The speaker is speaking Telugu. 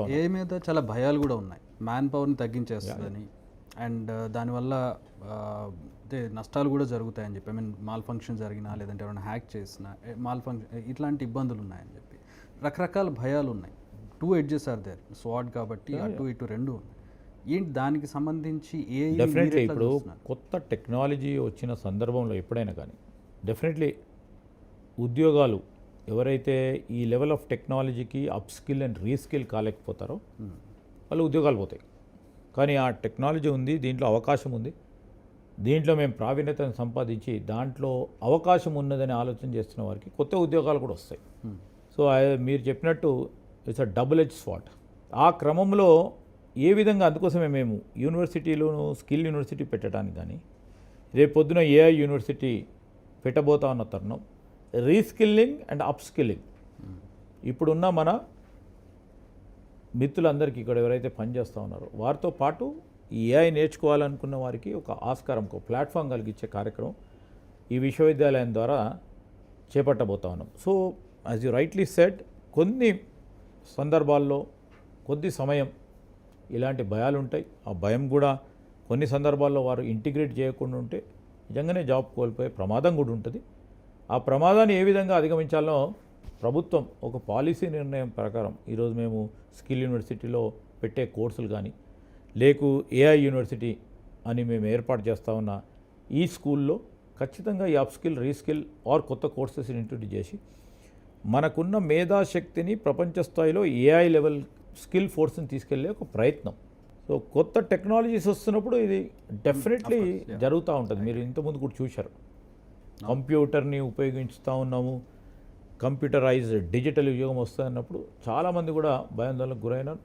ఉన్నాం. ఏ మీద చాలా భయాలు కూడా ఉన్నాయి. మ్యాన్ పవర్ని తగ్గించేస్తుందని అండ్ దానివల్ల అదే నష్టాలు కూడా జరుగుతాయని చెప్పి, ఐ మీన్ మాల్ ఫంక్షన్ జరిగినా లేదంటే ఎవరైనా హ్యాక్ చేసినా మాల్ ఫంక్షన్ ఇట్లాంటి ఇబ్బందులు ఉన్నాయని చెప్పి రకరకాల భయాలు ఉన్నాయి. టూ ఎడ్జెస్ ఆర్ దేర్, స్వాడ్ కాబట్టి అటు ఇటు రెండు ఉన్నాయి. ఏంటి దానికి సంబంధించి డెఫినెట్లీ ఇప్పుడు కొత్త టెక్నాలజీ వచ్చిన సందర్భంలో ఎప్పుడైనా కానీ డెఫినెట్లీ ఉద్యోగాలు ఎవరైతే ఈ లెవెల్ ఆఫ్ టెక్నాలజీకి అప్ స్కిల్ అండ్ రీస్కిల్ కాలేకపోతారో వాళ్ళు ఉద్యోగాలు పోతాయి. కానీ ఆ టెక్నాలజీ ఉంది, దీంట్లో అవకాశం ఉంది, దీంట్లో మేము ప్రావీణ్యతను సంపాదించి దాంట్లో అవకాశం ఉన్నదని ఆలోచన చేస్తున్న వారికి కొత్త ఉద్యోగాలు కూడా వస్తాయి. సో మీరు చెప్పినట్టు it's a double edge swat. ఆ క్రమంలో ఏ విధంగా, అందుకోసమే మేము యూనివర్సిటీలోను స్కిల్ యూనివర్సిటీ పెట్టడానికి కానీ రేపు పొద్దున ఏఐ యూనివర్సిటీ పెట్టబోతా ఉన్న తరుణం రీస్కిల్లింగ్ అండ్ అప్ స్కిల్లింగ్ ఇప్పుడున్న మన మిత్రులందరికీ ఇక్కడ ఎవరైతే పనిచేస్తూ ఉన్నారో వారితో పాటు ఈ ఏఐ నేర్చుకోవాలనుకున్న వారికి ఒక ఆస్కారం, ఒక ప్లాట్ఫామ్ కలిగించే కార్యక్రమం ఈ విశ్వవిద్యాలయం ద్వారా చేపట్టబోతా ఉన్నాం. So as you rightly said, కొన్ని సందర్భాల్లో కొద్ది సమయం ఇలాంటి భయాలు ఉంటాయి. ఆ భయం కూడా కొన్ని సందర్భాల్లో వారు ఇంటిగ్రేట్ చేయకుండా ఉంటే నిజంగానే జాబ్ కోల్పోయే ప్రమాదం కూడా ఉంటుంది. ఆ ప్రమాదాన్ని ఏ విధంగా అధిగమించాలో ప్రభుత్వం ఒక పాలసీ నిర్ణయం ప్రకారం ఈరోజు మేము స్కిల్ యూనివర్సిటీలో పెట్టే కోర్సులు కానీ లేకు ఏఐ యూనివర్సిటీ అని మేము ఏర్పాటు చేస్తూ ఉన్న ఈ స్కూల్లో ఖచ్చితంగా ఈ అప్ స్కిల్, రీస్కిల్ ఆర్ కొత్త కోర్సెస్ని ఇంట్రడ్యూస్ చేసి మనకున్న మేధాశక్తిని ప్రపంచ స్థాయిలో ఏఐ లెవెల్ స్కిల్ ఫోర్స్ని తీసుకెళ్లే ఒక ప్రయత్నం. సో కొత్త టెక్నాలజీస్ వస్తున్నప్పుడు ఇది డెఫినెట్లీ జరుగుతూ ఉంటుంది. మీరు ఇంతకుముందు కూడా చూశారు, కంప్యూటర్ని ఉపయోగిస్తూ ఉన్నాము, కంప్యూటరైజ్డ్ డిజిటల్ యుగం వస్తున్నప్పుడు చాలామంది కూడా భయాందోళనకు గురైనారు.